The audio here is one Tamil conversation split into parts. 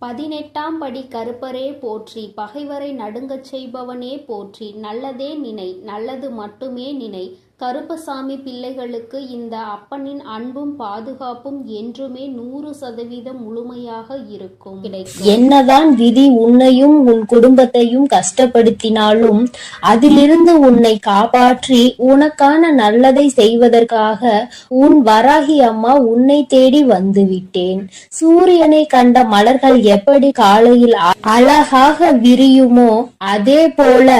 18ஆம் படி கருப்பரே போற்றி, பகைவரை நடுங்கச் செய்பவனே போற்றி, நல்லதே நினை, நல்லது மட்டுமே நினை. கருப்பசாமி பிள்ளைகளுக்கு இந்த அப்பனின் அன்பும் பாதுகாப்பும் என்றுமே 100% முழுமையாக இருக்கும். என்னதான் விதி உன்னையும் உன் குடும்பத்தையும் கஷ்டப்படுத்தினாலும் அதிலிருந்து உன்னை காப்பாற்றி உனக்கான நல்லதை செய்வதற்காக உன் வராகி அம்மா உன்னை தேடி வந்து விட்டேன். சூரியனை கண்ட மலர்கள் எப்படி காலையில் அழகாக விரியுமோ அதே போல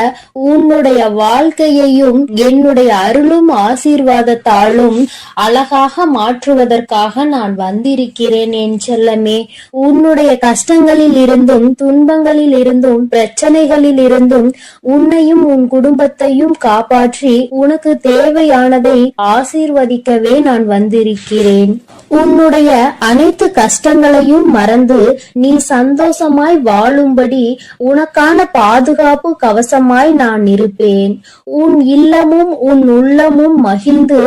உன்னுடைய வாழ்க்கையையும் என்னுடைய அருளும் ஆசீர்வாதத்தாலும் அழகாக மாற்றுவதற்காக நான் வந்திருக்கிறேன் என் செல்லமே. உன்னுடைய கஷ்டங்களில் இருந்தும் துன்பங்களில் இருந்தும் பிரச்சனைகளில் இருந்தும் உன்னையும் உன் குடும்பத்தையும் காப்பாற்றி உனக்கு தேவையானதை ஆசீர்வதிக்கவே நான் வந்திருக்கிறேன். உன்னுடைய அனைத்து கஷ்டங்களையும் மறந்து நீ சந்தோஷமாய் வாழும்படி உனக்கான பாதுகாப்பு கவசமாய் நான் இருப்பேன். உன் இல்லமும் உன் உள்ளமும் மகிழ்ந்து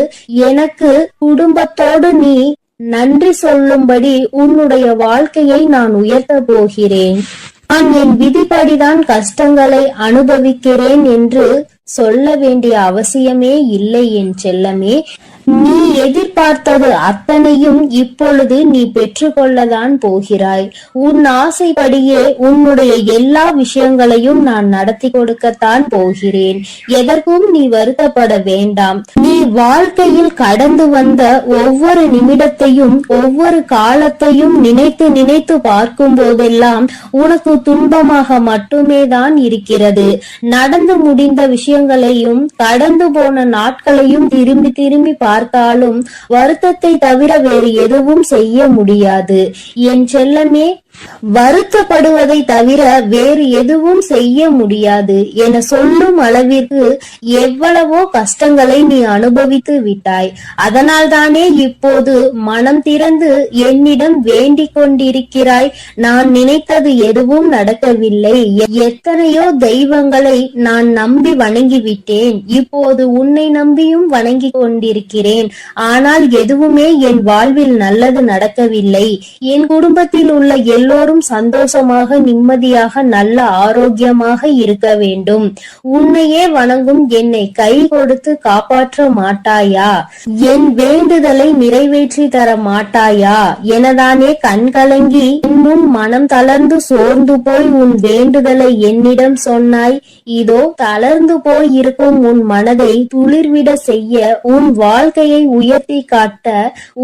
எனக்கு குடும்பத்தோடு நீ நன்றி சொல்லும்படி உன்னுடைய வாழ்க்கையை நான் உயர்த்த போகிறேன். நான் என் விதிப்படிதான் கஷ்டங்களை அனுபவிக்கிறேன் என்று சொல்ல வேண்டிய அவசியமே இல்லை என் செல்லமே. நீ எதிர்பார்த்தது அத்தனையும் இப்பொழுது நீ பெற்றுக்கொள்ளதான் போகிறாய். உன் ஆசைப்படியே உன்னுடைய எல்லா விஷயங்களையும் நான் நடத்தி கொடுக்கத்தான் போகிறேன். எதற்கும் நீ வருத்தப்பட வேண்டாம். நீ வாழ்க்கையில் கடந்து வந்த ஒவ்வொரு நிமிடத்தையும் ஒவ்வொரு காலத்தையும் நினைத்து நினைத்து பார்க்கும் போதெல்லாம் உனக்கு துன்பமாக மட்டுமே தான் இருக்கிறது. நடந்து முடிந்த விஷயங்களையும் கடந்து போன நாட்களையும் திரும்பி திரும்பி பார்த்தாலும் வருத்தத்தை தவிர வேறு எதுவும் செய்ய முடியாது என் செல்லமே. வருத்தப்படுவதை தவிர வேறு எதுவும் செய்ய முடியாது என சொல்லும் அளவிற்கு எவ்வளவோ கஷ்டங்களை நீ அனுபவித்து விட்டாய். அதனால் தானே இப்போது மனம் திறந்து என்னிடம் வேண்டிக் கொண்டிருக்கிறாய். நான் நினைத்தது எதுவும் நடக்கவில்லை. எத்தனையோ தெய்வங்களை நான் நம்பி வணங்கிவிட்டேன். இப்போது உன்னை நம்பியும் வணங்கி கொண்டிருக்கிறேன். ஆனால் எதுவுமே என் வாழ்வில் நல்லது நடக்கவில்லை. என் குடும்பத்தில் உள்ள எல்லோரும் சந்தோஷமாக நிம்மதியாக நல்ல ஆரோக்கியமாக இருக்க வேண்டும். உன்னையே வணங்கும் என்னை கை கொடுத்து காப்பாற்ற மாட்டாயா? என் வேண்டுதலை நிறைவேற்றி தர மாட்டாயா எனதானே கண்கலங்கி இன்னும் மனம் தளர்ந்து சோர்ந்து போய் உன் வேண்டுதலை என்னிடம் சொன்னாய். இதோ தளர்ந்து போய் இருக்கும் உன் மனதை துளிர்விட செய்ய உன் வாழ்க்கையை உயர்த்தி காட்ட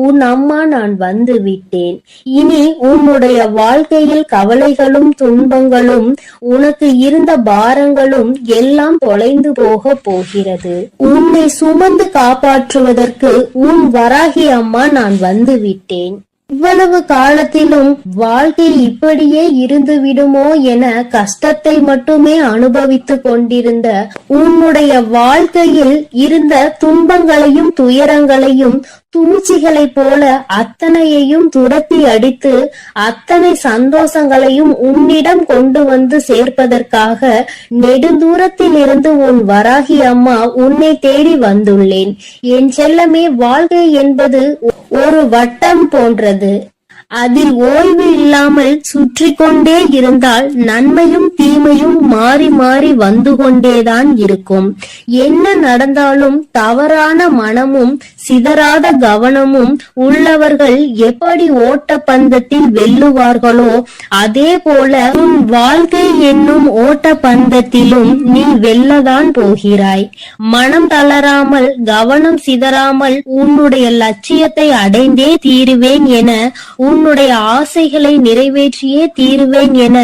உன் அம்மா நான் வந்து விட்டேன். இனி உன்னுடைய வாழ்க்கையில் கவலைகளும் துன்பங்களும் உனக்கு இருந்த பாரங்களும் எல்லாம் தொலைந்து போக போகிறது. உன்னை சுமந்து காப்பாற்றுவதற்கு உன் வராகி அம்மா நான் வந்து விட்டேன். இவ்வளவு காலத்திலும் வாழ்க்கை இப்படியே இருந்து விடுமோ என கஷ்டத்தை மட்டுமே அனுபவித்து கொண்டிருந்த உன்னுடைய வாழ்க்கையில் இருந்த துன்பங்களையும் துயரங்களையும் தூசிகளை போல அத்தனையையும் துரத்தி அடித்து அத்தனை சந்தோஷங்களையும் உன்னிடம் கொண்டு வந்து சேர்ப்பதற்காக நெடுந்தூரத்தில் இருந்து உன் வராகி அம்மா உன்னை தேடி வந்துள்ளேன். என் செல்லமே, வாழ்க்கை என்பது ஒரு வட்டம் போன்றது. அதில் ஓய்வு இல்லாமல் சுற்றி கொண்டே இருந்தால் நன்மையும் தீமையும் மாறி மாறி வந்து கொண்டேதான் இருக்கும். என்ன நடந்தாலும் தவறான மனமும் சிதறாத கவனமும் உள்ளவர்கள் எப்படி ஓட்டப்பந்தத்தில் வெல்லுவார்களோ அதே போல உன் வாழ்க்கை என்னும் ஓட்டப்பந்தத்திலும் நீ வெல்லதான் போகிறாய். மனம் தளராமல் கவனம் சிதறாமல் உன்னுடைய லட்சியத்தை அடைந்தே தீருவேன் என உன்னுடைய ஆசைகளை நிறைவேற்றியே தீருவேன் என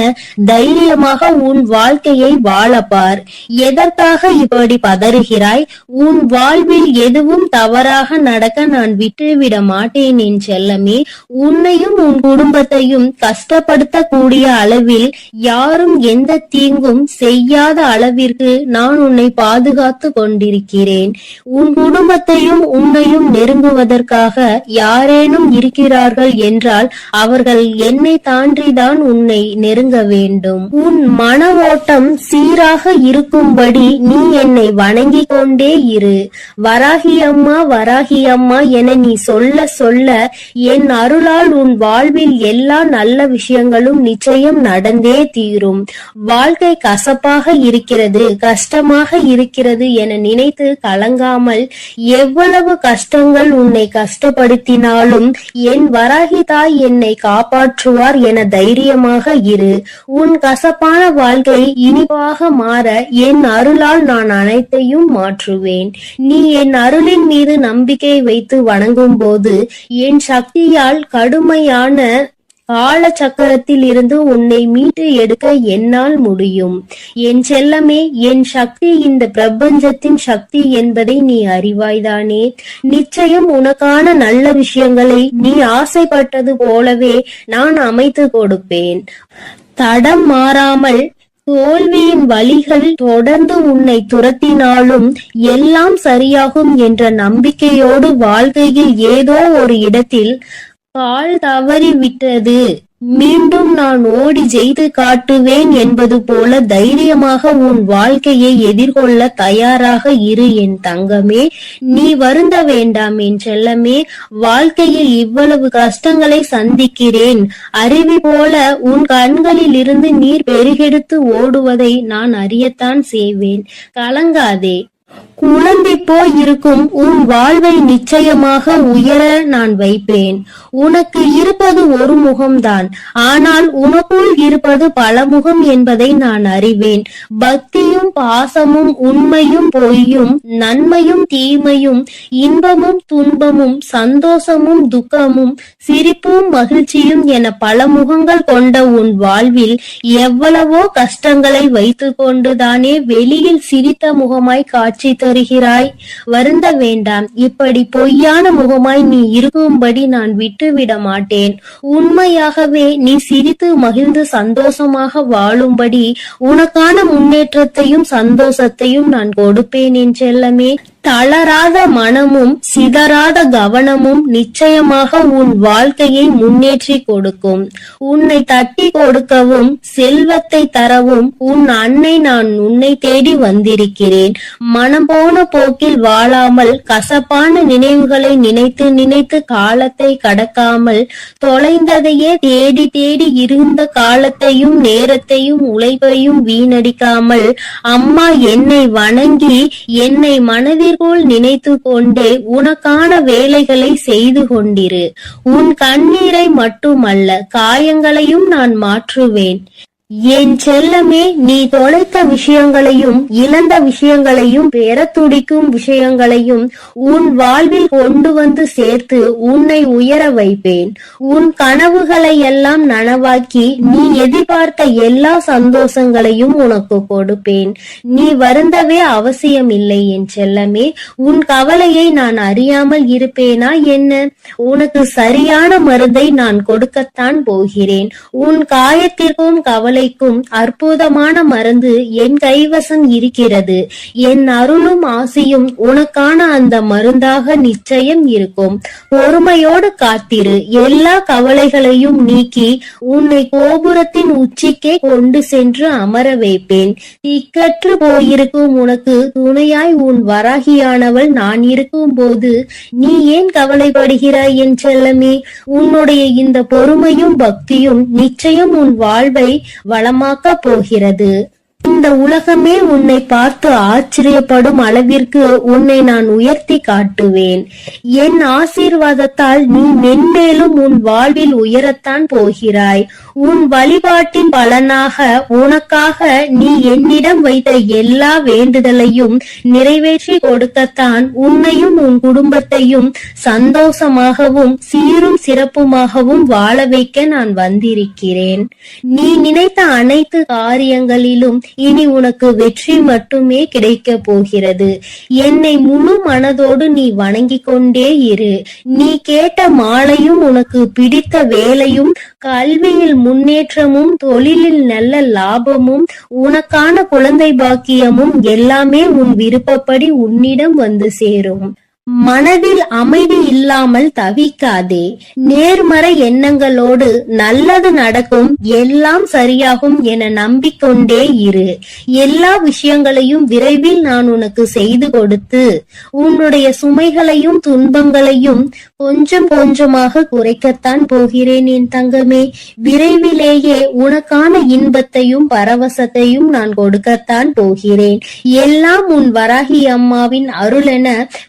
தைரியமாக உன் வாழ்க்கையை வாழப்பார். எதற்காக இப்படி பதறுகிறாய்? உன் வாழ்வில் எதுவும் தவறாக நடக்க நான் விட்டுவிட மாட்டேன் என் செல்லமே. உன்னையும் உன் குடும்பத்தையும் கஷ்டப்படுத்தக்கூடிய அளவில் யாரும் எந்த தீங்கும் செய்யாத அளவிற்கு நான் உன்னை பாதுகாத்து கொண்டிருக்கிறேன். உன் குடும்பத்தையும் உன்னையும் நெருங்குவதற்காக யாரேனும் இருக்கிறார்கள் என்றால் அவர்கள் என்னை தாண்டிதான் உன்னை நெருங்க வேண்டும். உன் மன ஓட்டம் சீராக இருக்கும்படி நீ என்னை வணங்கிக் கொண்டே இரு. வராகி அம்மா வராகி அம்மா என நீ சொல்ல சொல்ல என் அருளால் உன் வாழ்வில் எல்லா நல்ல விஷயங்களும் நிச்சயம் நடந்தே தீரும். வாழ்க்கை கசப்பாக இருக்கிறது, கஷ்டமாக இருக்கிறது என நினைத்து கலங்காமல், எவ்வளவு கஷ்டங்கள் உன்னை கஷ்டப்படுத்தினாலும் என் வராகி தாய் என்னை காப்பாற்றுவார் என தைரியமாக இரு. உன் கசப்பான வாழ்க்கை இனிப்பாக மாற என் அருளால் நான் அனைத்தையும் மாற்றுவேன். நீ என் அருளின் மீது நம்பிக்கை வைத்து வணங்கும் போது என் சக்தியால் கடுமையான கால சக்கரத்தில் இருந்து உன்னை மீட்டு எடுக்க என்னால் முடியும். என் செல்லமே, என் சக்தி இந்த பிரபஞ்சத்தின் சக்தி என்பதை நீ அறிவாய்தானே? நிச்சயம் உனக்கான நல்ல விஷயங்களை நீ ஆசைப்பட்டது போலவே நான் அமைத்து கொடுப்பேன். தடம் மாறாமல் தோல்வியின் வலிகள் தொடர்ந்து உன்னை துரத்தினாலும் எல்லாம் சரியாகும் என்ற நம்பிக்கையோடு வாழ்க்கையில் ஏதோ ஒரு இடத்தில் கால் தவறி விட்டது, மீண்டும் நான் ஓடி ஜெயித்து காட்டுவேன் என்பது போல தைரியமாக உன் வாழ்க்கையை எதிர்கொள்ள தயாராக இரு என் தங்கமே. நீ வருந்த வேண்டாம் என் செல்லமே. வாழ்க்கையில் இவ்வளவு கஷ்டங்களை சந்திக்கிறேன், அருவி போல உன் கண்களில் இருந்து நீர் பெருகெடுத்து ஓடுவதை நான் அறியத்தான் செய்வேன். கலங்காதே. குழந்தை போய் இருக்கும் உன் வாழ்வை நிச்சயமாக உயர நான் வைப்பேன். உனக்கு இருப்பது ஒரு முகம்தான், ஆனால் உனக்குள் இருப்பது பல முகம் என்பதை நான் அறிவேன். பக்தியும் பாசமும் உண்மையும் பொய்யும் நன்மையும் தீமையும் இன்பமும் துன்பமும் சந்தோஷமும் துக்கமும் சிரிப்பும் மகிழ்ச்சியும் என பல முகங்கள் கொண்ட உன் வாழ்வில் எவ்வளவோ கஷ்டங்களை வைத்துக் கொண்டுதானே வெளியில் சிரித்த முகமாய் காட்சி தருகிறாய். வருந்த வேண்டாம். இப்படி பொய்யான முகமாய் நீ இருக்கும்படி நான் விட்டுவிட மாட்டேன். உண்மையாகவே நீ சிரித்து மகிழ்ந்து சந்தோஷமாக வாழும்படி உனக்கான முன்னேற்றத்தையும் சந்தோஷத்தையும் நான் கொடுப்பேன் என் செல்லமே. தளராத மனமும் சிதறாத கவனமும் நிச்சயமாக உன் வாழ்க்கையை முன்னேற்றி கொடுக்கும். உன்னை தட்டி கொடுக்கவும் செல்வத்தை தரவும் உன் அன்னை நான் உன்னை தேடி வந்திருக்கிறேன். மனம் போன போக்கில் வாழாமல் கசப்பான நினைவுகளை நினைத்து நினைத்து காலத்தை கடக்காமல் தொலைந்ததையே தேடி தேடி இருந்த காலத்தையும் நேரத்தையும் உழைப்பையும் வீணடிக்காமல் அம்மா என்னை வணங்கி என்னை மனதில் போல் நினைத்து கொண்டே உனக்கான வேலைகளை செய்து கொண்டிரு. உன் கண்ணீரை மட்டுமல்ல காயங்களையும் நான் மாற்றுவேன். என் செல்லமே, நீ தொலைத்த விஷயங்களையும் இழந்த விஷயங்களையும் பெற துடிக்கும் விஷயங்களையும் உன் வாழ்வில் கொண்டு வந்து சேர்த்து உன்னை உயர வைப்பேன். உன் கனவுகளை எல்லாம் நனவாக்கி நீ எதிர்பார்த்த எல்லா சந்தோஷங்களையும் உனக்கு கொடுப்பேன். நீ வருந்தவே அவசியம் இல்லை என் செல்லமே. உன் கவலையை நான் அறியாமல் இருப்பேனா என்ன? உனக்கு சரியான மருந்தை நான் கொடுக்கத்தான் போகிறேன். உன் காயத்திற்கும் கவலை அற்புதமான மருந்து என் கைவசம் இருக்கிறது. என் அருளும் ஆசையும் உனக்கான அந்த மருந்தாக நிச்சயம் இருக்கும். பொறுமையோடு காத்திரு. எல்லா கவலைகளையும் நீக்கி உன்னை கோபுரத்தின் உச்சிக்கே கொண்டு சென்று அமர வைப்பேன். திக்கற்று போயிருக்கும் உனக்கு துணையாய் உன் வராகியானவள் நான் இருக்கும் போது நீ ஏன் கவலைப்படுகிறாய் என் செல்லமே? உன்னுடைய இந்த பொறுமையும் பக்தியும் நிச்சயம் உன் வாழ்வை வளமாக்க போகிறது. இந்த உலகமே உன்னை பார்த்து ஆச்சரியப்படும் அளவிற்கு உன்னை நான் உயர்த்தி காட்டுவேன். என் ஆசீர்வாதத்தால் நீ மென்மேலும் உன் வாழ்வில் உயரத்தான் போகிறாய். உன் வழிபாட்டின் பலனாக உனக்காக நீ என்னிடம் வைத்த எல்லா வேண்டுதலையும் நிறைவேற்றி கொடுக்கத்தான் உன்னையும் உன் குடும்பத்தையும் சந்தோஷமாகவும் சீரும் சிறப்புமாகவும் வாழ வைக்க நான் வந்திருக்கிறேன். நீ நினைத்த அனைத்து காரியங்களிலும் இனி உனக்கு வெற்றி மட்டுமே கிடைக்க போகிறது. என்னை முழு மனதோடு நீ வணங்கிக் கொண்டே இரு. நீ கேட்ட மாலையும் உனக்கு பிடித்த வேலையும் கல்வியில் முன்னேற்றமும் தொழிலில் நல்ல லாபமும் உனக்கான குழந்தை பாக்கியமும் எல்லாமே உன் விருப்பப்படி உன்னிடம் வந்து சேரும். மனதில் அமைதி இல்லாமல் தவிக்காதே. நேர்மறை எண்ணங்களோடு நல்லது நடக்கும், எல்லாம் சரியாகும் என நம்பிக்கொண்டே இரு. எல்லா விஷயங்களையும் விரைவில் நான் உனக்கு செய்து கொடுத்து உன்னுடைய சுமைகளையும் துன்பங்களையும் கொஞ்சம் கொஞ்சமாக குறைக்கத்தான் போகிறேன் என் தங்கமே. விரைவிலேயே உனக்கான இன்பத்தையும் பரவசத்தையும் நான் கொடுக்கத்தான் போகிறேன். எல்லாம் உன் வராகி அம்மாவின் அருளென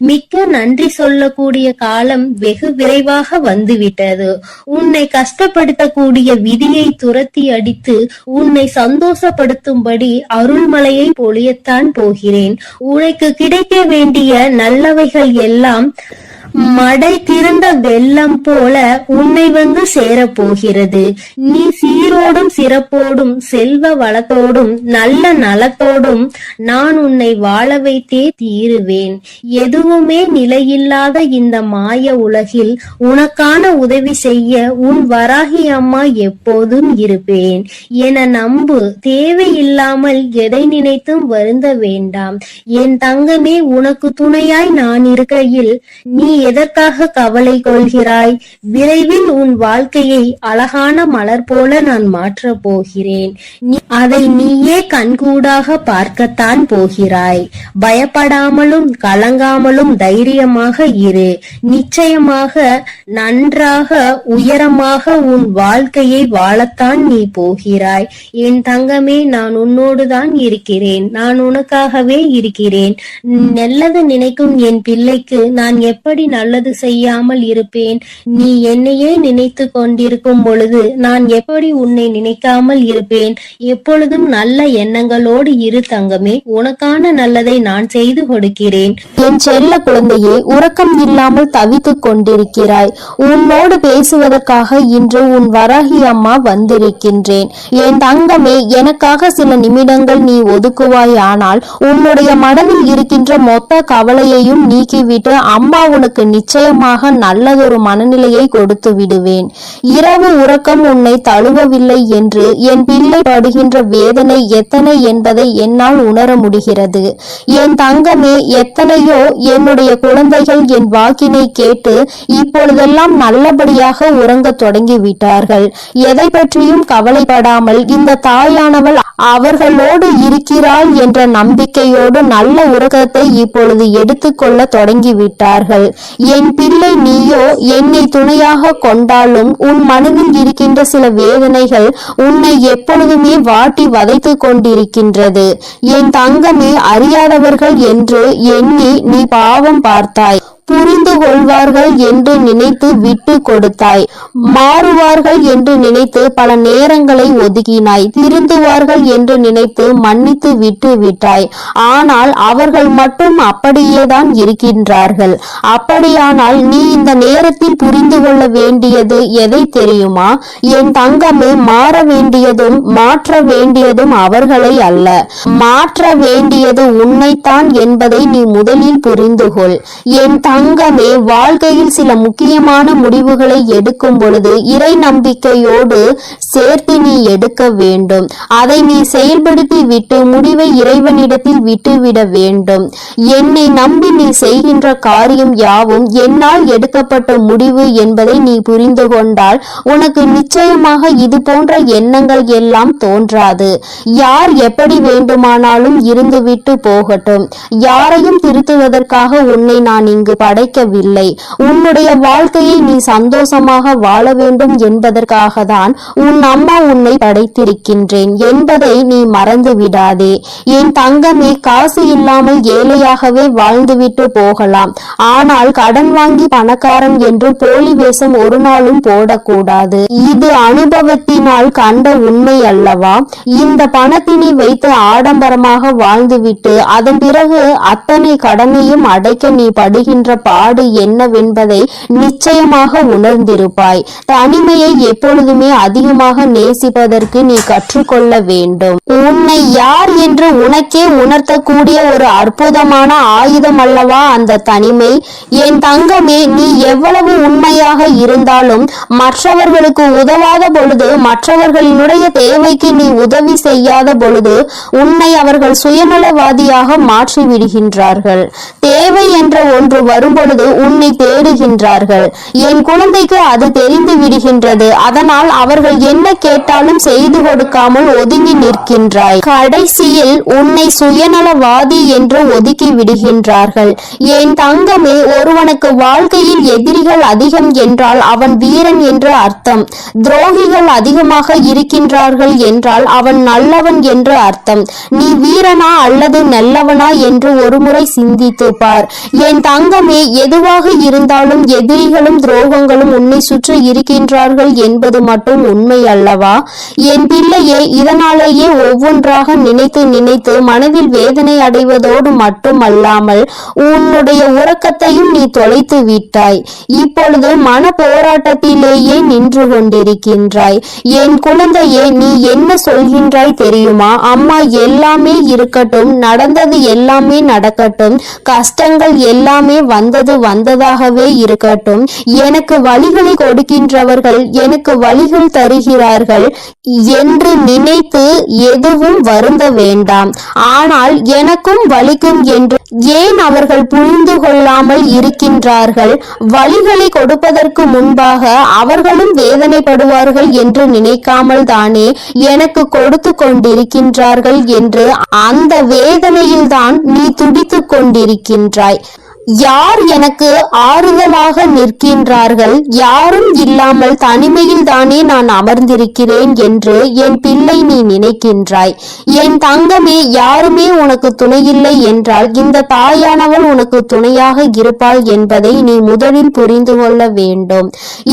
மிக்க நன்றி சொல்லக்கூடிய காலம் வெகு விரைவாக வந்துவிட்டது. உன்னை கஷ்டப்படுத்தக்கூடிய விதியை துரத்தி அடித்து உன்னை சந்தோஷப்படுத்தும்படி அருள்மலையை பொழியத்தான் போகிறேன். உனக்கு கிடைக்க வேண்டிய நல்லவைகள் எல்லாம் மடை திறந்த வெள்ளம் போல உன்னை வந்து சேரப்போகிறது. நீ சீரோடும் சிறப்போடும் செல்வ வளத்தோடும் நல்ல நலத்தோடும் நான் உன்னை வாழ வைத்தே தீருவேன். எதுவுமே நிலையில்லாத இந்த மாய உலகில் உனக்கான உதவி செய்ய உன் வராகி அம்மா எப்போதும் இருப்பேன் என நம்பு. தேவையில்லாமல் எதை நினைத்தும் வருந்த வேண்டாம் என் தங்கமே. உனக்கு துணையாய் நான் இருக்கையில் நீ எதற்காக கவலை கொள்கிறாய்? விரைவில் உன் வாழ்க்கையை அழகான மலர் போல நான் மாற்றப் போகிறேன். அதை நீயே கண்கூடாக பார்க்கத்தான் போகிறாய். பயப்படாமலும் கலங்காமலும் தைரியமாக இரு. நிச்சயமாக நன்றாக உயரமாக உன் வாழ்க்கையை வாழத்தான் நீ போகிறாய் என் தங்கமே. நான் உன்னோடுதான் இருக்கிறேன். நான் உனக்காகவே இருக்கிறேன். நல்லது நினைக்கும் என் பிள்ளைக்கு நான் எப்படி நல்லது செய்யாமல் இருப்பேன்? நீ என்னையே நினைத்து கொண்டிருக்கும் பொழுது நான் எப்படி உன்னை நினைக்காமல் இருப்பேன்? எப்பொழுதும் நல்ல எண்ணங்களோடு இரு தங்கமே. உனக்கான நல்லதை நான் செய்து கொடுக்கிறேன். என் செல்ல குழந்தையே, உறக்கம் இல்லாமல் தவித்துக் கொண்டிருக்கிறாய். உன்னோடு பேசுவதற்காக இன்று உன் வராகி அம்மா வந்திருக்கின்றேன். என் தங்கமே, எனக்காக சில நிமிடங்கள் நீ ஒதுக்குவாய். ஆனால் உன்னுடைய மனதில் இருக்கின்ற மொத்த கவலையையும் நீக்கிவிட்டு அம்மா உனக்கு நிச்சயமாக நல்லதொரு மனநிலையை கொடுத்து விடுவேன். இரவு உறக்கம் உன்னை தழுவவில்லை என்று என் பிள்ளை படுகின்ற வேதனை எத்தனை என்பதை என்னால் உணர முடிகிறது. என் தங்கமே, எத்தனையோ என்னுடைய குழந்தைகள் என் வாக்கினை கேட்டு இப்பொழுதெல்லாம் நல்லபடியாக உறங்க தொடங்கிவிட்டார்கள். எதை பற்றியும் கவலைப்படாமல் இந்த தாயானவள் அவர்களோடு இருக்கிறாள் என்ற நம்பிக்கையோடு நல்ல உறக்கத்தை இப்பொழுது எடுத்துக்கொள்ள தொடங்கிவிட்டார்கள். என் பிள்ளை, நீயோ என்னை துணையாக கொண்டாலும் உன் மனதில் இருக்கின்ற சில வேதனைகள் உன்னை எப்பொழுதுமே வாட்டி வதைத்து கொண்டிருக்கின்றது. என் தங்கமே, அறியாதவர்கள் என்று எண்ணி நீ பாவம் பார்த்தாய். புரிந்து கொள்வார்கள் என்று நினைத்து விட்டு கொடுத்தாய். மாறுவார்கள் என்று நினைத்து பல நேரங்களை ஒதுக்கினாய். திருந்துவார்கள் என்று நினைத்து மன்னித்து விட்டு விட்டாய். ஆனால் அவர்கள் மட்டும் அப்படியேதான் இருக்கின்றார்கள். அப்படியானால் நீ இந்த நேரத்தில் புரிந்து கொள்ள வேண்டியது எதை தெரியுமா? என் தங்கமே, மாற வேண்டியதும் மாற்ற வேண்டியதும் அவர்களை அல்ல, மாற்ற வேண்டியது உன்னைத்தான் என்பதை நீ முதலில் புரிந்து கொள். என் தங்கமே, வாழ்க்கையில் சில முக்கியமான முடிவுகளை எடுக்கும் பொழுது இறை நம்பிக்கையோடு சேர்த்து நீ எடுக்க வேண்டும். அதை நீ செயல்படுத்தி விட்டு முடிவை இறைவனிடத்தில் விட்டுவிட வேண்டும். என்னை நம்பி நீ செய்கின்ற காரியம் யாவும் என்னால் எடுக்கப்பட்ட முடிவு என்பதை நீ புரிந்து கொண்டால் உனக்கு நிச்சயமாக இது போன்ற எண்ணங்கள் எல்லாம் தோன்றாது. யார் எப்படி வேண்டுமானாலும் இருந்துவிட்டு போகட்டும். யாரையும் திருத்துவதற்காக உன்னை நான் இங்கு படைக்கவில்லை. உன்னுடைய வாழ்க்கையை நீ சந்தோஷமாக வாழ வேண்டும் என்பதற்காக தான் உன் அம்மா உன்னை படைத்திருக்கின்றேன் என்பதை நீ மறந்து விடாதே. என் தங்கமே, காசு இல்லாமல் ஏழையாகவே வாழ்ந்துவிட்டு போகலாம். ஆனால் கடன் வாங்கி பணக்காரன் என்று போலி வேஷம் ஒரு நாளும் போடக்கூடாது. இது அனுபவத்தினால் கண்ட உண்மை அல்லவா? இந்த பணத்தினை வைத்து ஆடம்பரமாக வாழ்ந்துவிட்டு அதன் பிறகு அத்தனை கடனையும் அடைக்க நீ படுகின்ற பாடு என்னவென்பதை நிச்சயமாக உணர்ந்திருப்பாய். தனிமையை எப்பொழுதுமே அதிகமாக நேசிப்பதற்கு நீ கற்றுக்கொள்ள வேண்டும். உன்னை யார் என்று உனக்கே உணர்த்தக்கூடிய ஒரு அற்புதமான ஆயுதம் அல்லவா அந்த தனிமை? என் தங்கமே, நீ எவ்வளவு உண்மையாக இருந்தாலும் மற்றவர்களுக்கு உதவாத பொழுது, மற்றவர்களினுடைய தேவைக்கு நீ உதவி செய்யாத பொழுது உன்னை அவர்கள் சுயநலவாதியாக மாற்றி விடுகின்றார்கள். தேவை என்ற ஒன்று வரும்பொழுது உன்னை தேடுகின்றார்கள். என் குழந்தைக்கு அது தெரிந்து விடுகின்றது. அதனால் அவர்கள் என்ன கேட்டாலும் செய்து கொடுக்காமல் ஒதுங்கி நிற்கின்றாய். கடைசியில் உன்னை சுயநலவாதி என்று ஒதுக்கி விடுகின்றார்கள். என் தங்கமே, ஒருவனுக்கு வாழ்க்கையில் எதிரிகள் அதிகம் என்றால் அவன் வீரன் என்று அர்த்தம். துரோகிகள் அதிகமாக இருக்கின்றார்கள் என்றால் அவன் நல்லவன் என்று அர்த்தம். நீ வீரனா அல்லது நல்லவனா என்று ஒருமுறை சிந்தித்து பார். என் தங்கமே, எதுவாக இருந்தாலும் எதிரிகளும் துரோகங்களும் உன்னை சுற்றி இருக்கின்றார்கள் என்பது மட்டும் உண்மை அல்லவா? என் பிள்ளையே, இதனாலேயே ஒவ்வொன்றாக நினைத்து நினைத்து மனதில் வேதனை அடைவதோடு மட்டுமல்லாமல் உன்னுடைய உறக்கத்தையும் நீ தொலைத்து விட்டாய். இப்பொழுது மன போராட்டத்திலேயே நின்று கொண்டிருக்கின்றாய். என் குழந்தையே, நீ என்ன சொல்கின்றாய் தெரியுமா? அம்மா, எல்லாமே இருக்கட்டும், நடந்தது எல்லாமே நடக்கட்டும், கஷ்டங்கள் எல்லாமே வந்தது வந்ததாகவே இருக்கட்டும், எனக்கு வழிகளை கொடுக்கின்றவர்கள் எனக்கு வழிகள் தருகிறார்கள் என்று நினைத்து எதுவும் வருந்த வேண்டாம். ஆனால் எனக்கும் வலிக்கும் என்று ஏன் அவர்கள் புரிந்து கொள்ளாமல் இருக்கின்றார்கள்? வழிகளை கொடுப்பதற்கு முன்பாக அவர்களும் வேதனைப்படுவார்கள் என்று நினைக்காமல் தானே எனக்கு கொடுத்து கொண்டிருக்கின்றார்கள் என்று அந்த வேதனையில்தான் நீ துடித்துக் கொண்டிருக்கின்றாய். யார் எனக்கு ஆறுதலாக நிற்கின்றார்கள்? யாரும் இல்லாமல் தனிமையில் தானே நான் அமர்ந்திருக்கிறேன் என்று என் பிள்ளை நீ நினைக்கின்றாய். என் தங்கமே, யாருமே உனக்கு துணையில்லை என்றால் இந்த தாயானவள் உனக்கு துணையாக இருப்பாள் என்பதை நீ முதலில் புரிந்து கொள்ள வேண்டும்.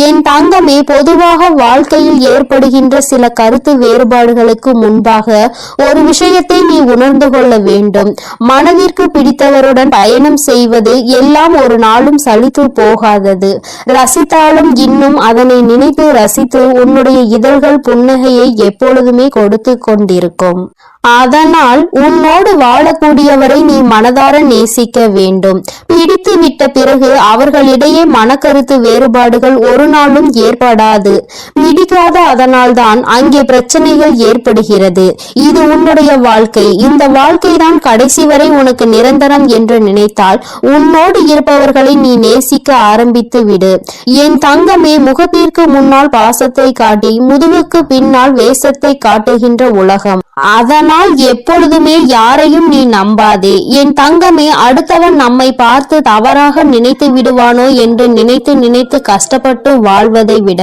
என் தங்கமே, பொதுவாக வாழ்க்கையில் ஏற்படுகின்ற சில கருத்து வேறுபாடுகளுக்கு முன்பாக ஒரு விஷயத்தை நீ உணர்ந்து கொள்ள வேண்டும். மனதிற்கு பிடித்தவருடன் பயணம் செய்வது எல்லாம் ஒரு நாளும் சலித்து போகாதது. ரசித்தாலும் இன்னும் அதனை நினைத்து ரசித்து உன்னுடைய இதழ்கள் புன்னகையை எப்பொழுதுமே கொடுத்து கொண்டிருக்கும். அதனால் உன்னோடு வாழக்கூடியவரை நீ மனதார நேசிக்க வேண்டும். பிடித்து விட்ட பிறகு அவர்களிடையே மனக்கருத்து வேறுபாடுகள் ஒரு நாளும் ஏற்படாது. பிடிக்காத அதனால்தான் அங்கே பிரச்சனைகள் ஏற்படுகிறது. இது உன்னுடைய வாழ்க்கை. இந்த வாழ்க்கை தான் கடைசி வரை உனக்கு நிரந்தரம் என்று நினைத்தால் உன்னோடு இருப்பவர்களை நீ நேசிக்க ஆரம்பித்து விடு. என் தங்கமே, முகத்திற்கு முன்னால் பாசத்தை காட்டி முதுகுக்கு பின்னால் வேஷத்தை காட்டுகின்ற உலகம். அதனால் எப்பொழுதுமே யாரையும் நீ நம்பாதே. என் தங்கமே, அடுத்தவன் நம்மை பார்த்து தவறாக நினைத்து விடுவானோ என்று நினைத்து நினைத்து கஷ்டப்பட்டு வாழ்வதை விட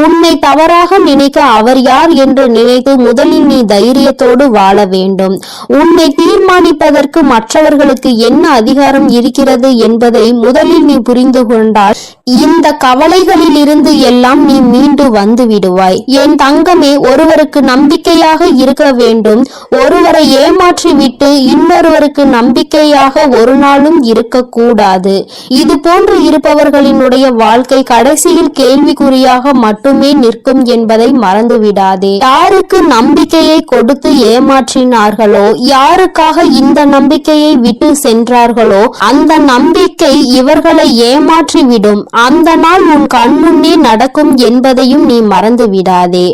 உன்னை தவறாக நினைக்க அவர் யார் என்று நினைத்து முதலில் நீ தைரியத்தோடு வாழ வேண்டும். உன்னை தீர்மானிப்பதற்கு மற்றவர்களுக்கு என்ன அதிகாரம் இருக்கிறது என்பதை முதலில் நீ புரிந்து கொண்டால் இந்த கவலைகளில் இருந்து எல்லாம் நீ மீண்டு வந்து விடுவாய். என் தங்கமே, ஒருவருக்கு நம்பிக்கையாக இருக்க வேண்டும். ஒருவரை ஏமாற்றி விட்டு இன்னொருவருக்கு நம்பிக்கையாக ஒரு நாளும் இருக்கக்கூடாது. இது போன்று இருப்பவர்களினுடைய வாழ்க்கை கடைசியில் கேள்விக்குறியாக மட்டுமே நிற்கும் என்பதை மறந்துவிடாதே. யாருக்கு நம்பிக்கையை கொடுத்து ஏமாற்றினார்களோ, யாருக்காக இந்த நம்பிக்கையை விட்டு சென்றார்களோ அந்த நம்பிக்கை இவர்களை ஏமாற்றி விடும். அந்த நாள் உன் கண்முன்னே நடக்கும் என்பதையும் நீ மறந்து விடாதே.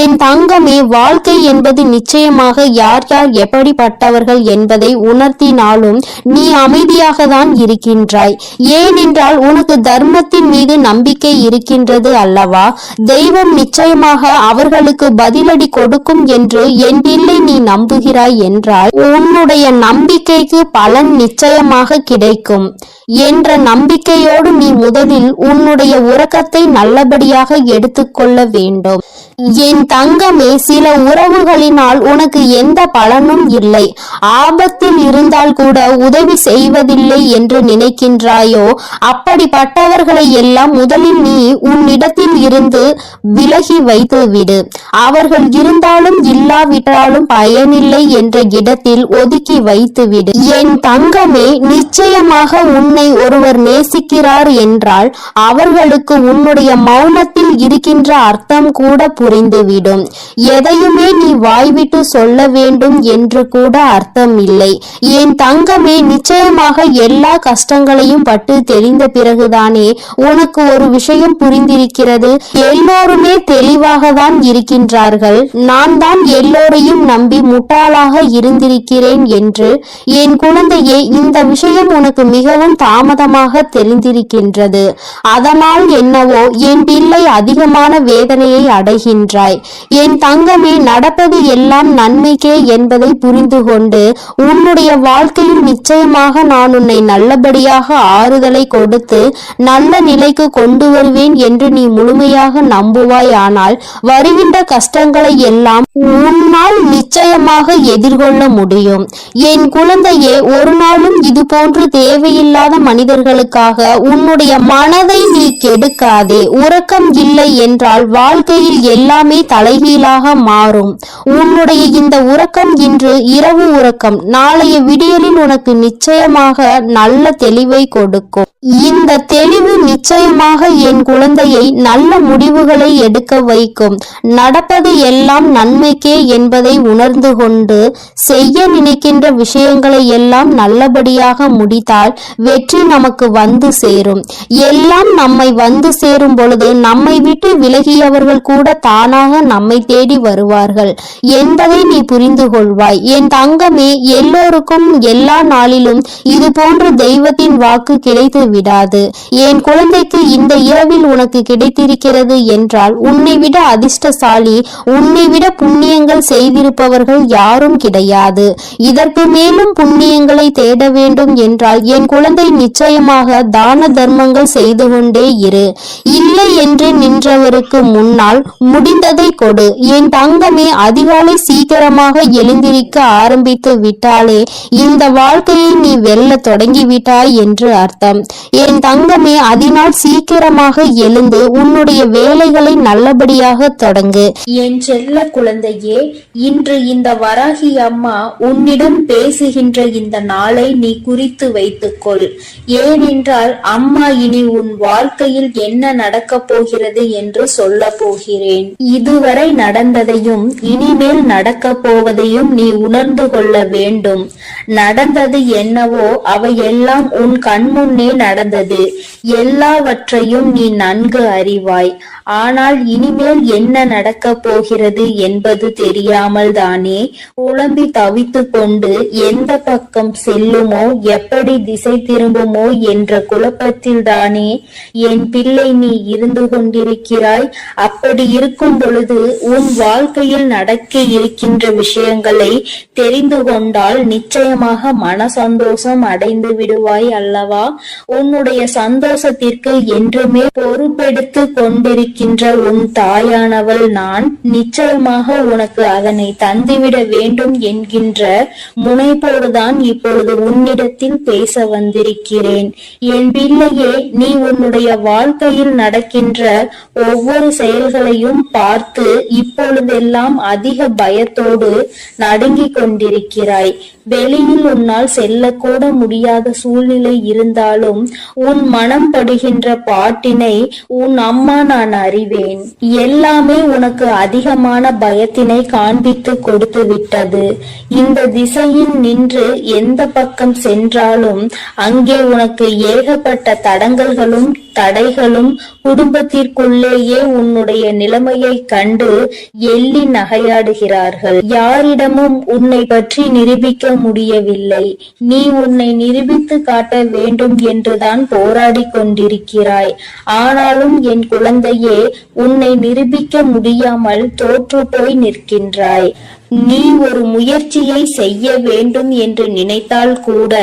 என் தங்கமே, வாழ்க்கை என்பது நிச்சயமாக யார் யார் எப்படிப்பட்டவர்கள் என்பதை உணர்த்தினாலும் நீ அமைதியாக தான் இருக்கின்றாய். ஏனென்றால் உனக்கு தர்மத்தின் மீது நம்பிக்கை இருக்கின்றது அல்லவா? தெய்வம் நிச்சயமாக அவர்களுக்கு பதிலடி கொடுக்கும் என்று என் பிள்ளை நீ நம்புகிறாய் என்றால் உன்னுடைய நம்பிக்கைக்கு பலன் நிச்சயமாக கிடைக்கும் என்ற நம்பிக்கையோடு நீ முதலில் உன்னுடைய உறக்கத்தை நல்லபடியாக எடுத்துக்கொள்ள வேண்டும். என் தங்கமே, சில உறவுகளினால் உனக்கு எந்த பலனும் இல்லை. ஆபத்தில் இருந்தால் கூட உதவி செய்வதில்லை என்று நினைக்கின்றாயோ, அப்படிப்பட்டவர்களை எல்லாம் முதலில் நீ உன்னிடத்தில் இருந்து விலகி வைத்து விடு. அவர்கள் இருந்தாலும் இல்லாவிட்டாலும் பயனில்லை என்ற இடத்தில் ஒதுக்கி வைத்து விடு. என் தங்கமே, நிச்சயமாக உன்னை ஒருவர் நேசிக்கிறார் என்றால் அவர்களுக்கு உன்னுடைய மௌனத்தில் இருக்கின்ற அர்த்தம் கூட புரிந்துவிடும். எதையுமே நீ வாய்விட்டு சொல்ல வேண்டும் என்று கூட அர்த்தம் இல்லை. என் தங்கமே, நிச்சயமாக எல்லா கஷ்டங்களையும் பட்டு தெரிந்த பிறகுதானே உனக்கு ஒரு விஷயம் புரிந்திருக்கிறது. எல்லோருமே தெளிவாக தான் இருக்கின்றார்கள். நான் தான் எல்லோரையும் நம்பி முட்டாளாக இருந்திருக்கிறேன் என்று. என் குழந்தையே, இந்த விஷயம் உனக்கு மிகவும் தாமதமாக தெரிந்திருக்கின்றது. அதனால் என்னவோ என் பிள்ளை அதிகமான வேதனையை அடைகின்றாய். என் தங்கமே, நடப்பது எல்லாம் நன்மைக்கே என்பதை புரிந்து கொண்டு உன்னுடைய வாழ்க்கையில் நிச்சயமாக நான் உன்னை நல்லபடியாக ஆறுதலை கொடுத்து நல்ல நிலைக்கு கொண்டு வருவேன் என்று நீ முழுமையாக நம்புவாய். ஆனால் வருகின்ற கஷ்டங்களை எல்லாம் உன்னால் நிச்சயமாக எதிர்கொள்ள முடியும். என் குழந்தையே, ஒரு நாளும் இது போன்று தேவையில்லாத மனிதர்களுக்காக உன்னுடைய மனதை நீ கெடுக்காதே. உறக்கம் இல்லை என்றால் வாழ்க்கையில் எல்லாமே தலைகீழாக மாறும். உன்னுடைய இந்த உறக்கம் இன்று இரவு உறக்கம் நாளைய விடியலில் உனக்கு நிச்சயமாக நல்ல தெளிவை கொடுக்கும். இந்த தெளிவு நிச்சயமாக என் குழந்தையை நல்ல முடிவுகளை எடுக்க வைக்கும். நடப்பது எல்லாம் நன்மைக்கே என்பதை உணர்ந்து கொண்டு செய்ய நினைக்கின்ற விஷயங்களை எல்லாம் நல்லபடியாக முடித்தால் வெற்றி நமக்கு வந்து சேரும். எல்லாம் நம்மை வந்து சேரும் பொழுது நம்மை விட்டு விலகியவர்கள் கூட தானாக நம்மை தேடி வருவார்கள் என்பதை நீ புரிந்து கொள்வாய். என் தங்கமே, எல்லோருக்கும் எல்லா நாளிலும் இது போன்ற தெய்வத்தின் வாக்கு கிடைத்து விடாது. என் குழந்தைக்கு இந்த இரவில் உனக்கு கிடைத்திருக்கிறது என்றால் உன்னை விட அதிர்ஷ்டசாலி, உன்னை விட புண்ணியங்கள் செய்திருப்பவர்கள் யாரும் கிடையாது. இதற்கு மேலும் புண்ணியங்களை தேட வேண்டும் என்றால் என் குழந்தை நிச்சயமாக தான தர்மங்கள் செய்து கொண்டே இரு. இல்லை என்று நின்றவருக்கு முன்னால் முடிந்ததை கொடு. என் தங்கமே, அதிகாலை சீக்கிரமாக எழுந்திருக்க ஆரம்பித்து விட்டாலே இந்த வாழ்க்கையை நீ வெல்ல தொடங்கிவிட்டாய் என்று அர்த்தம். என் தங்கமே, அதனால் சீக்கிரமாக எழுந்து உன்னுடைய வேலைகளை நல்லபடியாக தொடங்கு. என் செல்ல குழந்தையே, இன்று இந்த வராகி அம்மா உன்னிடம் பேசுகின்ற இந்த நாளை நீ குறித்து வைத்துக்கொள். ஏனென்றால் அம்மா இனி உன் வாழ்க்கையில் என்ன நடக்கப் போகிறது என்று சொல்ல போகிறேன். இதுவரை நடந்ததையும் இனிமேல் நடக்க போவதையும் நீ உணர்ந்து கொள்ள வேண்டும். நடந்தது என்னவோ அவையெல்லாம் உன் கண்முன்னே நடந்தது. எல்லாவற்றையும் நீ நன்கு அறிவாய். ஆனால் இனிமேல் என்ன நடக்க போகிறது என்பது தெரியாமல் தானே குழம்பி தவித்து கொண்டு எந்த பக்கம் செல்லுமோ, எப்படி திசை திரும்புமோ என்ற குழப்பத்தில் தானே என் பிள்ளை நீ இருந்து கொண்டிருக்கிறாய். அப்படி இருக்கும் பொழுது உன் வாழ்க்கையில் நடக்க இருக்கின்ற விஷயங்களை தெரிந்து கொண்டால் நிச்சயமாக மன சந்தோஷம் அடைந்து விடுவாய் அல்லவா? உன்னுடைய சந்தோஷத்திற்கு என்றுமே பொறுப்பெடுத்து கொண்டிருக்கின்ற உன் தாயானவள் நான். நிச்சயமாக உனக்கு அதனை தந்துவிட வேண்டும் என்கின்ற முனைப்போடுதான் இப்பொழுது உன்னிடத்தில் பேச வந்திருக்கிறேன். என் பிள்ளையே, நீ உன்னுடைய வாழ்க்கையில் நடக்கின்ற ஒவ்வொரு செயல்களையும் பார்த்து இப்பொழுதெல்லாம் அதிக பயத்தோடு நடுங்கிக் கொண்டிருக்கிறாய். வெளியில் உன்னால் செல்லக்கூட முடியாத சூழ்நிலை இருந்தாலும் உன் மனம் படுகின்ற பாட்டினை உன் அம்மா நான் அறிவேன். எல்லாமே உனக்கு அதிகமான பயத்தினை காண்பித்து கொடுத்து விட்டது. இந்த திசையில் நின்று எந்த பக்கம் சென்றாலும் அங்கே உனக்கு ஏகப்பட்ட தடங்கல்களும் தடைகளும், குடும்பத்திற்குள்ளேயே உன்னுடைய நிலைமையை கண்டு எள்ளி நகையாடுகிறார்கள். யாரிடமும் உன்னை பற்றி நிரூபிக்க முடியவில்லை. நீ உன்னை நிரூபித்து காட்ட வேண்டும் என்றுதான் போராடி கொண்டிருக்கிறாய். ஆனாலும் என் குழந்தையே, உன்னை நிரூபிக்க முடியாமல் தோற்று போய் நிற்கின்றாய். நீ ஒரு முயற்சியை செய்ய வேண்டும் என்று நினைத்தால் கூட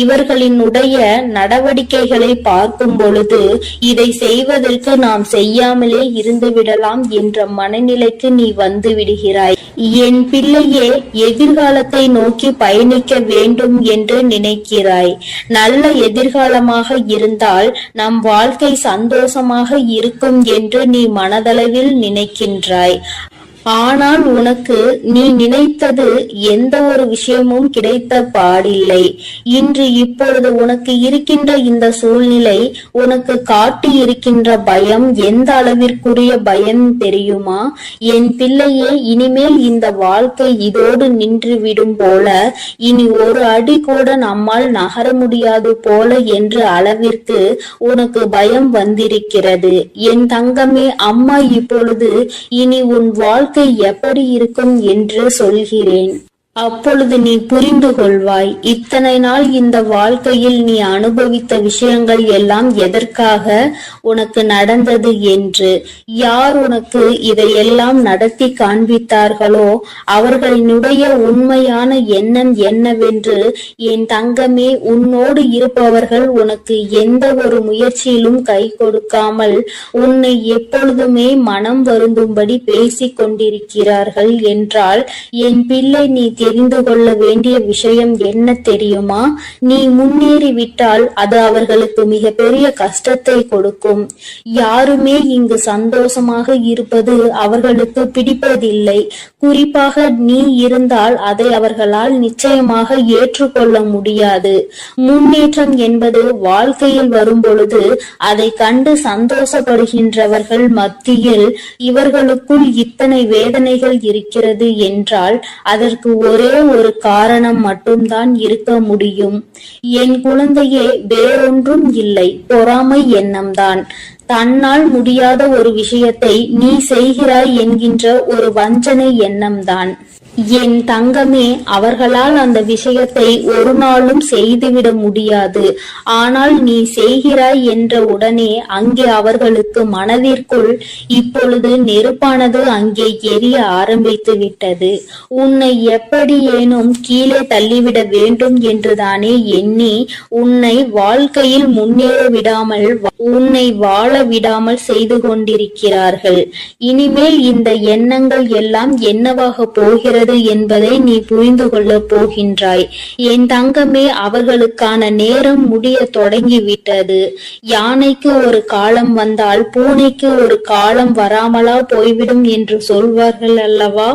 இவர்களினுடைய நடவடிக்கைகளை பார்க்கும் பொழுது இதை செய்வதற்கு நாம் செய்யாமலே இருந்து விடலாம் என்ற மனநிலைக்கு நீ வந்து விடுகிறாய். என் பிள்ளையே, எதிர்காலத்தை நோக்கி பயணிக்க வேண்டும் என்று நினைக்கிறாய். நல்ல எதிர்காலமாக இருந்தால் நம் வாழ்க்கை சந்தோஷமாக இருக்கும் என்று நீ மனதளவில் நினைக்கின்றாய். ஆனால் உனக்கு நீ நினைத்தது எந்த ஒரு விஷயமும் கிடைத்த பாடில்லை. இன்று இப்பொழுது உனக்கு இருக்கின்ற இந்த சூழ்நிலை உனக்கு காட்டி இருக்கின்ற பயம் எந்த அளவிற்குரிய பயம் தெரியுமா? என் பிள்ளையே, இனிமேல் இந்த வாழ்க்கை இதோடு நின்று விடும் போல, இனி ஒரு அடி கூட நம்மால் நகர முடியாது போல என்ற அளவிற்கு உனக்கு பயம் வந்திருக்கிறது. என் தங்கமே, அம்மா இப்பொழுது இனி உன் வாழ்க்கை எப்படி இருக்கும் என்று சொல்கிறேன். அப்பொழுது நீ புரிந்து கொள்வாய். இத்தனை நாள் இந்த வாழ்க்கையில் நீ அனுபவித்த விஷயங்கள் எல்லாம் எதற்காக உனக்கு நடந்தது என்று. யார் உனக்கு இதையெல்லாம் நடத்தி காண்பித்தார்களோ அவர்களினுடைய உண்மையான எண்ணம் என்னவென்று என் தங்கமே, உன்னோடு இருப்பவர்கள் உனக்கு எந்த ஒரு முயற்சியிலும் கை கொடுக்காமல் உன்னை எப்பொழுதுமே மனம் வருந்தும்படி பேசிக் கொண்டிருக்கிறார்கள் என்றால், என் பிள்ளை, நீ தெரிந்து கொள்ள வேண்டிய விஷயம் என்ன தெரியுமா? நீ முன்னேறிவிட்டால் அது அவர்களுக்கு மிக பெரிய கஷ்டத்தை கொடுக்கும். யாருமே இங்கு சந்தோஷமாக இருப்பது அவர்களுக்கு பிடிப்பதில்லை. குறிப்பாக நீ இருந்தால் அதை அவர்களால் நிச்சயமாக ஏற்றுக்கொள்ள முடியாது. முன்னேற்றம் என்பது வாழ்க்கையில் வரும் பொழுது அதை கண்டு சந்தோஷப்படுகின்றவர்கள் மத்தியில் இவர்களுக்குள் இத்தனை வேதனைகள் இருக்கிறது என்றால் அதற்கு ஒரே ஒரு காரணம் மட்டும்தான் இருக்க முடியும். என் குழந்தையே, வேறொன்றும் இல்லை, பொறாமை எண்ணம்தான். தன்னால் முடியாத ஒரு விஷயத்தை நீ செய்கிறாய் என்கின்ற ஒரு வஞ்சனை எண்ணம்தான். என் தங்கமே, அவர்களால் அந்த விஷயத்தை ஒரு நாளும் செய்துவிட முடியாது. ஆனால் நீ செய்கிறாய் என்ற உடனே அங்கே அவர்களுக்கு மனதிற்குள் இப்பொழுது நெருப்பானது அங்கே எரிய ஆரம்பித்து விட்டது. உன்னை எப்படியேனும் கீழே தள்ளிவிட வேண்டும் என்றுதானே எண்ணி உன்னை வாழ்க்கையில் முன்னேற விடாமல், உன்னை வாழ விடாமல் செய்து கொண்டிருக்கிறார்கள். இனிமேல் இந்த எண்ணங்கள் எல்லாம் என்னவாக போகிறது என்பதை நீ புரிந்து கொள்ள போகின்றாய். என் தங்கமே, அவர்களுக்கான நேரம் முடிய தொடங்கிவிட்டது. யானைக்கு ஒரு காலம் வந்தால் பூனைக்கு ஒரு காலம் வராமலா போய்விடும் என்று சொல்வார்கள் அல்லவா?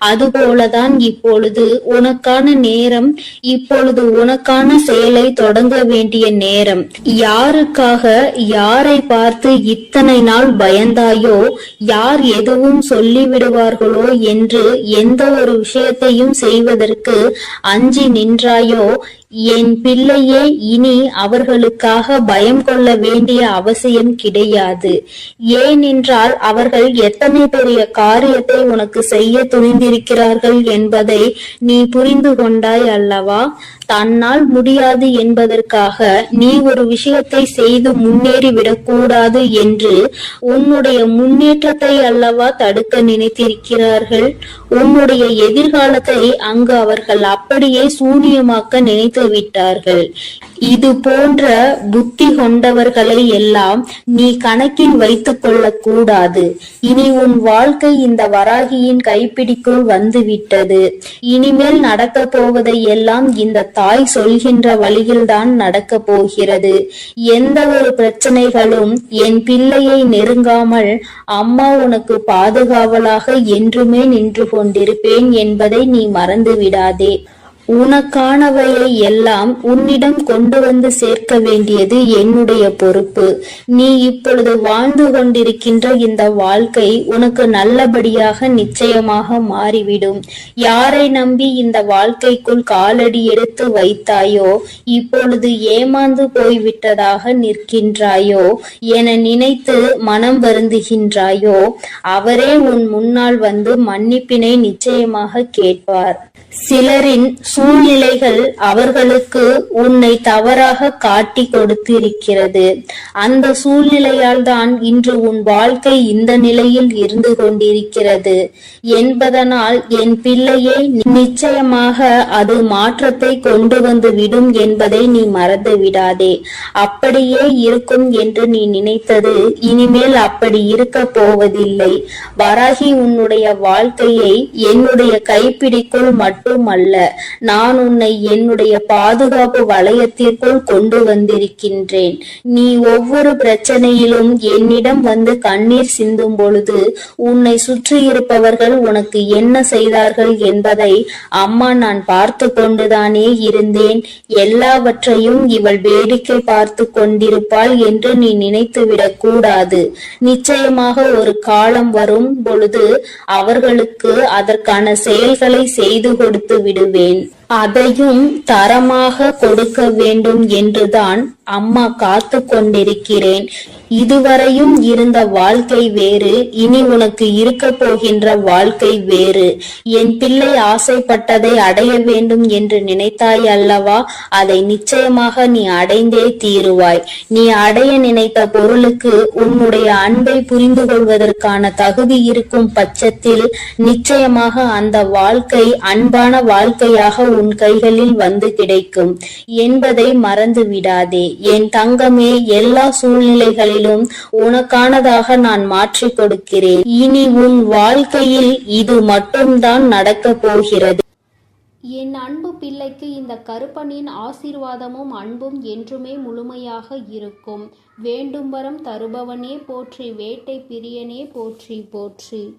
அதுபோலதான் இப்பொழுது உனக்கான நேரம், இப்பொழுது உனக்கான செயலை தொடங்க வேண்டிய நேரம். யாருக்காக, யாரை பார்த்து இத்தனை நாள் பயந்தாயோ, யார் எதுவும் சொல்லிவிடுவார்களோ என்று எந்த ஒரு விஷயத்தையும் செய்வதற்கு அஞ்சி நின்றாயோ, என் பிள்ளையே, இனி அவர்களுக்காக பயம் கொள்ள வேண்டிய அவசியம் கிடையாது. ஏனென்றால் அவர்கள் எத்தனை பெரிய காரியத்தை உனக்கு செய்ய துணிந்திருக்கிறார்கள் என்பதை நீ புரிந்து கொண்டாய் அல்லவா? தன்னால் முடியாது என்பதற்காக நீ ஒரு விஷயத்தை செய்து முன்னேறிவிடக் கூடாது என்று உன்னுடைய முன்னேற்றத்தை அல்லவா தடுக்க நினைத்திருக்கிறார்கள். உன்னுடைய எதிர்காலத்தை அங்கு அவர்கள் அப்படியே சூனியமாக்க நினைத்து விட்டார்கள். இது போன்ற புத்தி கொண்டவர்களை எல்லாம் நீ கணக்கில் வைத்துக் கொள்ள கூடாது. இனி உன் வாழ்க்கை இந்த வராகியின் கைப்பிடிக்குள் வந்துவிட்டது. இனிமேல் நடக்க போவதை எல்லாம் இந்த தாய் சொல்கின்ற வழியில்தான் நடக்க போகிறது. எந்த ஒரு பிரச்சனைகளும் என் பிள்ளையை நெருங்காமல் அம்மா உனக்கு பாதுகாவலாக என்றுமே நின்று கொண்டிருப்பேன் என்பதை நீ மறந்து விடாதே. உனக்கானவையை எல்லாம் உன்னிடம் கொண்டு வந்து சேர்க்க வேண்டியது என்னுடைய பொறுப்பு. நீ இப்பொழுது வாழ்ந்து கொண்டிருக்கின்ற இந்த வாழ்க்கை உனக்கு நல்லபடியாக நிச்சயமாக மாறிவிடும். யாரை நம்பி இந்த வாழ்க்கைக்குள் காலடி எடுத்து வைத்தாயோ, இப்பொழுது ஏமாந்து போய்விட்டதாக நிற்கின்றாயோ, என நினைத்து மனம் வருந்துகின்றாயோ, அவரே உன் முன்னால் வந்து மன்னிப்பினை நிச்சயமாக கேட்பார். சிலரின் சூழ்நிலைகள் அவர்களுக்கு உன்னை தவறாக காட்டி கொடுத்திருக்கிறது. அந்த சூழ்நிலையால் தான் இன்று உன் வாழ்க்கை இந்த நிலையில் இருந்து கொண்டிருக்கிறது என்பதனால் என் பிள்ளையை நிச்சயமாக அது மாற்றத்தை கொண்டு வந்து விடும் என்பதை நீ மறந்து விடாதே. அப்படியே இருக்கும் என்று நீ நினைத்தது இனிமேல் அப்படி இருக்க போவதில்லை. வராகி உன்னுடைய வாழ்க்கையை என்னுடைய கைப்பிடிக்குள் மட்டுமல்ல, நான் உன்னை என்னுடைய பாதுகாப்பு வளையத்திற்குள் கொண்டு வந்திருக்கின்றேன். நீ ஒவ்வொரு பிரச்சனையிலும் என்னிடம் வந்து கண்ணீர் சிந்தும் பொழுது உன்னை சுற்றி இருப்பவர்கள் உனக்கு என்ன செய்தார்கள் என்பதை அம்மா நான் பார்த்து கொண்டுதானே இருந்தேன். எல்லாவற்றையும் இவள் வேடிக்கை பார்த்து கொண்டிருப்பாள் என்று நீ நினைத்துவிடக் கூடாது. நிச்சயமாக ஒரு காலம் வரும் பொழுது அவர்களுக்கு அதற்கான செயல்களை செய்து கொடுத்து விடுவேன். அதையும் தரமாக கொடுக்க வேண்டும் என்றுதான் அம்மா காத்து கொண்டிருக்கிறேன். இதுவரையும் இருந்த வாழ்க்கை வேறு, இனி உனக்கு இருக்க போகின்ற வாழ்க்கை வேறு. என் பிள்ளை ஆசைப்பட்டதை அடைய வேண்டும் என்று நினைத்தாய் அல்லவா? அதை நிச்சயமாக நீ அடைந்தே தீருவாய். நீ அடைய நினைத்த பொருளுக்கு உன்னுடைய அன்பை புரிந்து கொள்வதற்கான தகுதி இருக்கும் பட்சத்தில் நிச்சயமாக அந்த வாழ்க்கை அன்பான வாழ்க்கையாக உன் கைகளில் வந்து கிடைக்கும் என்பதை மறந்து விடாதே. என் தங்கமே, எல்லா சூழ்நிலைகளிலும் உனக்கானதாக நான் மாற்றிக் கொடுக்கிறேன். இனி உன் வாழ்க்கையில் இது மட்டும்தான் நடக்கப் போகிறது. என் அன்பு பிள்ளைக்கு இந்த கருப்பனின் ஆசீர்வாதமும் அன்பும் என்றுமே முழுமையாக இருக்கும். வேண்டும் வரம் தருபவனே போற்றி, வேட்டை பிரியனே போற்றி போற்றி.